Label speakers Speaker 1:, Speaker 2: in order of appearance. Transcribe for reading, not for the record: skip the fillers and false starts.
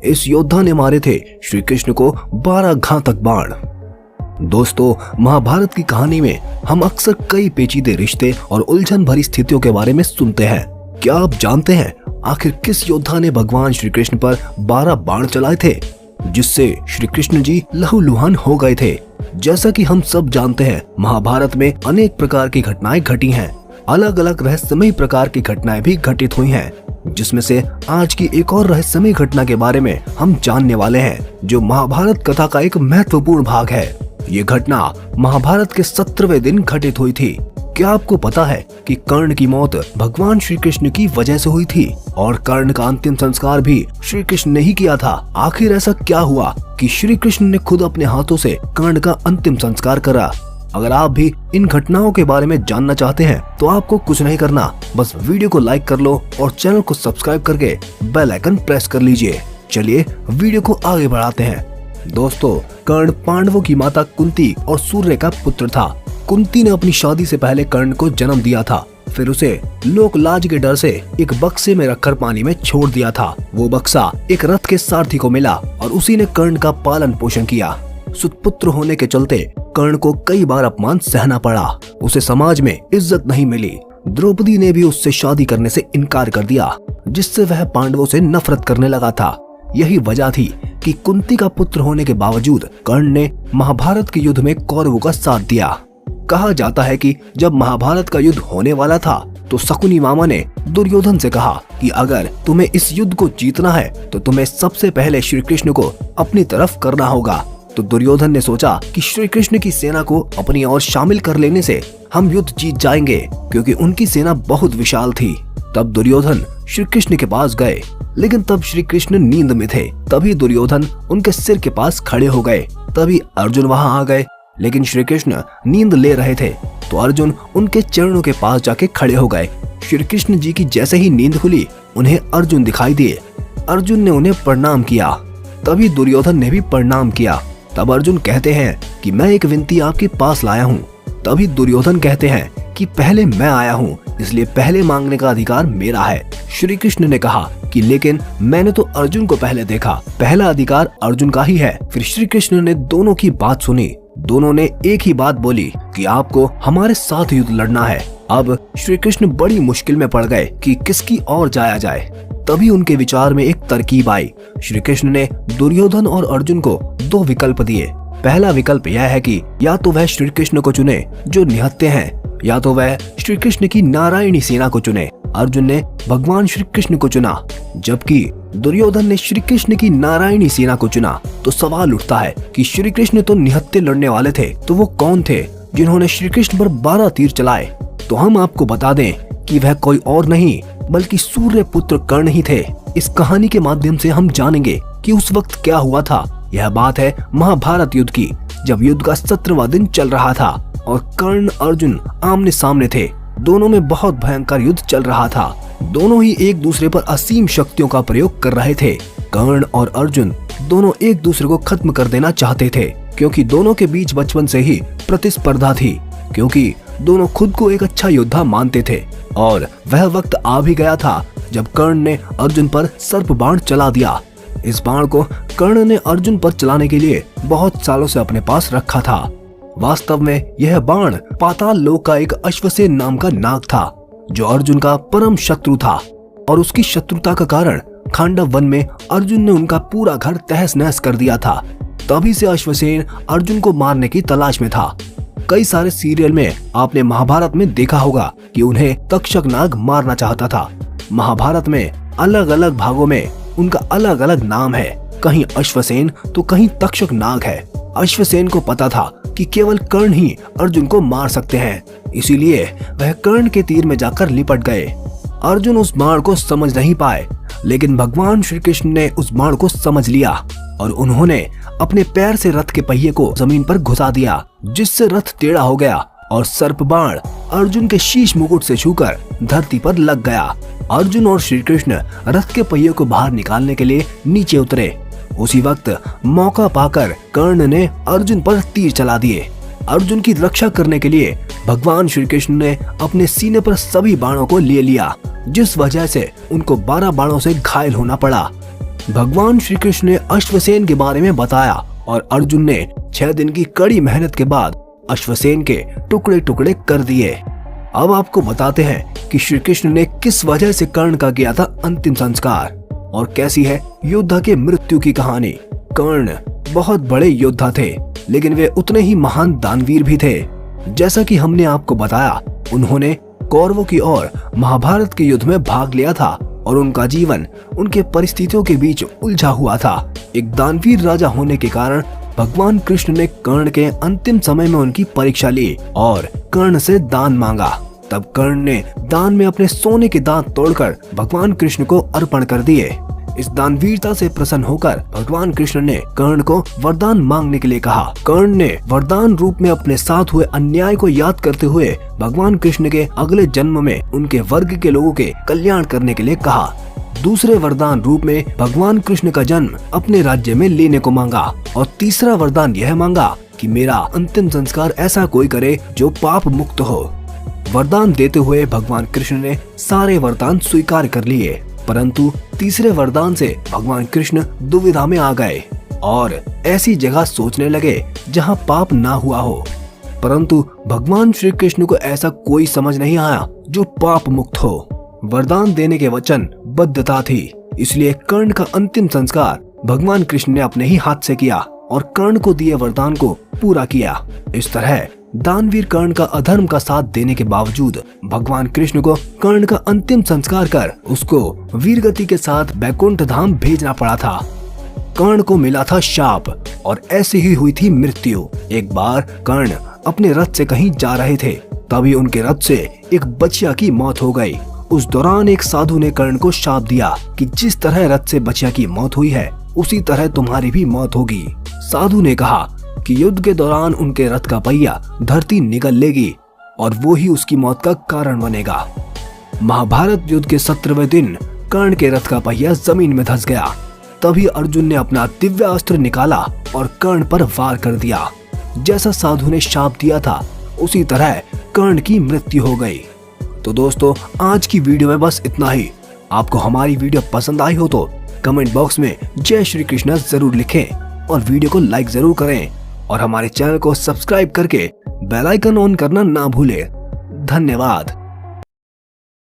Speaker 1: इस योद्धा ने मारे थे श्री कृष्ण को 12 घातक बाण। दोस्तों, महाभारत की कहानी में हम अक्सर कई पेचीदे रिश्ते और उलझन भरी स्थितियों के बारे में सुनते हैं। क्या आप जानते हैं आखिर किस योद्धा ने भगवान श्री कृष्ण पर 12 बाण चलाए थे, जिससे श्री कृष्ण जी लहूलुहान हो गए थे? जैसा कि हम सब जानते हैं, महाभारत में अनेक प्रकार की घटनाएं घटी हैं। अलग अलग रहस्यमयी प्रकार की घटनाएं भी घटित हुई हैं, जिसमें से आज की एक और रहस्यमयी घटना के बारे में हम जानने वाले हैं, जो महाभारत कथा का एक महत्वपूर्ण भाग है। ये घटना महाभारत के 17वें दिन घटित हुई थी। क्या आपको पता है कि कर्ण की मौत भगवान श्री कृष्ण की वजह से हुई थी और कर्ण का अंतिम संस्कार भी श्री कृष्ण ने ही किया था? आखिर ऐसा क्या हुआ कि श्री कृष्ण ने खुद अपने हाथों से कर्ण का अंतिम संस्कार करा? अगर आप भी इन घटनाओं के बारे में जानना चाहते हैं तो आपको कुछ नहीं करना, बस वीडियो को लाइक कर लो और चैनल को सब्सक्राइब करके बेल आइकन प्रेस कर लीजिए। चलिए वीडियो को आगे बढ़ाते हैं। दोस्तों, कर्ण पांडवों की माता कुंती और सूर्य का पुत्र था। कुंती ने अपनी शादी से पहले कर्ण को जन्म दिया था, फिर उसे लोक लाज के डर से एक बक्से में रखकर पानी में छोड़ दिया था। वो बक्सा एक रथ के सारथी को मिला और उसी ने कर्ण का पालन पोषण किया। सुतपुत्र होने के चलते कर्ण को कई बार अपमान सहना पड़ा। उसे समाज में इज्जत नहीं मिली। द्रौपदी ने भी उससे शादी करने से इनकार कर दिया, जिससे वह पांडवों से नफरत करने लगा था। यही वजह थी कि कुंती का पुत्र होने के बावजूद कर्ण ने महाभारत के युद्ध में कौरवों का साथ दिया। कहा जाता है कि जब महाभारत का युद्ध होने वाला था तो शकुनी मामा ने दुर्योधन से कहा कि अगर तुम्हें इस युद्ध को जीतना है तो तुम्हें सबसे पहले श्री कृष्ण को अपनी तरफ करना होगा। तो दुर्योधन ने सोचा कि श्री कृष्ण की सेना को अपनी ओर शामिल कर लेने से हम युद्ध जीत जाएंगे, क्योंकि उनकी सेना बहुत विशाल थी। तब दुर्योधन श्री कृष्ण के पास गए, लेकिन तब श्री कृष्ण नींद में थे। तभी दुर्योधन उनके सिर के पास खड़े हो गए। तभी अर्जुन वहां आ गए, लेकिन श्री कृष्ण नींद ले रहे थे, तो अर्जुन उनके चरणों के पास जाके खड़े हो गए। श्री कृष्ण जी की जैसे ही नींद खुली, उन्हें अर्जुन दिखाई दिए। अर्जुन ने उन्हें प्रणाम किया। तभी दुर्योधन ने भी प्रणाम किया। तब अर्जुन कहते हैं कि मैं एक विनती आपके पास लाया हूँ। तभी दुर्योधन कहते हैं कि पहले मैं आया हूँ, इसलिए पहले मांगने का अधिकार मेरा है। श्री कृष्ण ने कहा कि लेकिन मैंने तो अर्जुन को पहले देखा, पहला अधिकार अर्जुन का ही है। फिर श्री कृष्ण ने दोनों की बात सुनी। दोनों ने एक ही बात बोली कि आपको हमारे साथ युद्ध लड़ना है। अब श्री कृष्ण बड़ी मुश्किल में पड़ गए कि किसकी ओर जाया जाए। तभी उनके विचार में एक तरकीब आई। श्री कृष्ण ने दुर्योधन और अर्जुन को 2 विकल्प दिए। पहला विकल्प यह है कि या तो वह श्री कृष्ण को चुने जो निहत्थे हैं, या तो वह श्री कृष्ण की नारायणी सेना को चुने। अर्जुन ने भगवान श्री कृष्ण को चुना, जबकि दुर्योधन ने श्री कृष्ण की नारायणी सेना को चुना। तो सवाल उठता है कि श्री कृष्ण तो निहत्थे लड़ने वाले थे, तो वो कौन थे जिन्होंने श्री कृष्ण पर 12 तीर चलाए? तो हम आपको बता दें कि वह कोई और नहीं बल्कि सूर्य पुत्र कर्ण ही थे। इस कहानी के माध्यम से हम जानेंगे कि उस वक्त क्या हुआ था। यह बात है महाभारत युद्ध की, जब युद्ध का 17वां दिन चल रहा था और कर्ण अर्जुन आमने सामने थे। दोनों में बहुत भयंकर युद्ध चल रहा था। दोनों ही एक दूसरे पर असीम शक्तियों का प्रयोग कर रहे थे। कर्ण और अर्जुन दोनों एक दूसरे को खत्म कर देना चाहते थे, क्योंकि दोनों के बीच बचपन से ही प्रतिस्पर्धा थी, क्योंकि दोनों खुद को एक अच्छा योद्धा मानते थे। और वह वक्त आ भी गया था जब कर्ण ने अर्जुन पर सर्प बाण चला दिया। इस बाण को कर्ण ने अर्जुन पर चलाने के लिए बहुत सालों से अपने पास रखा था। वास्तव में यह बाण पाताल लोक का एक अश्वसेन नाम का नाग था, जो अर्जुन का परम शत्रु था। और उसकी शत्रुता का कारण खांडव वन में अर्जुन ने उनका पूरा घर तहस नहस कर दिया था। तभी से अश्वसेन अर्जुन को मारने की तलाश में था। कई सारे सीरियल में आपने महाभारत में देखा होगा कि उन्हें तक्षक नाग मारना चाहता था। महाभारत में अलग अलग भागों में उनका अलग अलग नाम है, कहीं अश्वसेन तो कहीं तक्षक नाग है। अश्वसेन को पता था कि केवल कर्ण ही अर्जुन को मार सकते हैं, इसीलिए वह कर्ण के तीर में जाकर लिपट गए। अर्जुन उस बाण को समझ नहीं पाए, लेकिन भगवान श्री कृष्ण ने उस बाण को समझ लिया और उन्होंने अपने पैर से रथ के पहिए को जमीन पर घुसा दिया, जिससे रथ टेढ़ा हो गया और सर्प बाण अर्जुन के शीश मुकुट से छूकर धरती पर लग गया। अर्जुन और श्री कृष्ण रथ के पहिए को बाहर निकालने के लिए नीचे उतरे। उसी वक्त मौका पाकर कर्ण ने अर्जुन पर तीर चला दिए। अर्जुन की रक्षा करने के लिए भगवान श्री कृष्ण ने अपने सीने पर सभी बाणों को ले लिया, जिस वजह से उनको 12 बाणों से घायल होना पड़ा। भगवान श्री कृष्ण ने अश्वसेन के बारे में बताया और अर्जुन ने 6 दिन की कड़ी मेहनत के बाद अश्वसेन के टुकड़े टुकड़े कर दिए। अब आपको बताते हैं कि श्री कृष्ण ने किस वजह से कर्ण का किया था अंतिम संस्कार और कैसी है योद्धा के मृत्यु की कहानी। कर्ण बहुत बड़े योद्धा थे, लेकिन वे उतने ही महान दानवीर भी थे। जैसा कि हमने आपको बताया, उन्होंने कौरवों की ओर महाभारत के युद्ध में भाग लिया था और उनका जीवन उनके परिस्थितियों के बीच उलझा हुआ था। एक दानवीर राजा होने के कारण भगवान कृष्ण ने कर्ण के अंतिम समय में उनकी परीक्षा ली और कर्ण से दान मांगा। तब कर्ण ने दान में अपने सोने के दांत तोड़कर भगवान कृष्ण को अर्पण कर दिए। इस दानवीरता से प्रसन्न होकर भगवान कृष्ण ने कर्ण को वरदान मांगने के लिए कहा। कर्ण ने वरदान रूप में अपने साथ हुए अन्याय को याद करते हुए भगवान कृष्ण के अगले जन्म में उनके वर्ग के लोगों के कल्याण करने के लिए कहा। दूसरे वरदान रूप में भगवान कृष्ण का जन्म अपने राज्य में लेने को मांगा और तीसरा वरदान यह मांगा कि मेरा अंतिम संस्कार ऐसा कोई करे जो पाप मुक्त हो। वरदान देते हुए भगवान कृष्ण ने सारे वरदान स्वीकार कर लिए, परंतु तीसरे वरदान से भगवान कृष्ण दुविधा में आ गए और ऐसी जगह सोचने लगे जहां पाप ना हुआ हो। परंतु भगवान श्री कृष्ण को ऐसा कोई समझ नहीं आया जो पाप मुक्त हो। वरदान देने के वचन बद्धता थी, इसलिए कर्ण का अंतिम संस्कार भगवान कृष्ण ने अपने ही हाथ से किया और कर्ण को दिए वरदान को पूरा किया। इस तरह दानवीर कर्ण का अधर्म का साथ देने के बावजूद भगवान कृष्ण को कर्ण का अंतिम संस्कार कर उसको वीरगति के साथ बैकुंठ धाम भेजना पड़ा था। कर्ण को मिला था शाप और ऐसे ही हुई थी मृत्यु। एक बार कर्ण अपने रथ से कहीं जा रहे थे, तभी उनके रथ से एक बछिया की मौत हो गई। उस दौरान एक साधु ने कर्ण को शाप दिया कि जिस तरह रथ से बछिया की मौत हुई है उसी तरह तुम्हारी भी मौत होगी। साधु ने कहा कि युद्ध के दौरान उनके रथ का पहिया धरती निगल लेगी और वो ही उसकी मौत का कारण बनेगा। महाभारत युद्ध के 17वें दिन कर्ण के रथ का पहिया जमीन में धंस गया। तभी अर्जुन ने अपना दिव्य अस्त्र निकाला और कर्ण पर वार कर दिया। जैसा साधु ने शाप दिया था उसी तरह कर्ण की मृत्यु हो गई। तो दोस्तों, आज की वीडियो में बस इतना ही। आपको हमारी वीडियो पसंद आई हो तो कमेंट बॉक्स में जय श्री कृष्ण जरूर लिखें और वीडियो को लाइक जरूर करें और हमारे चैनल को सब्सक्राइब करके बेल आइकन ऑन करना ना भूलें। धन्यवाद।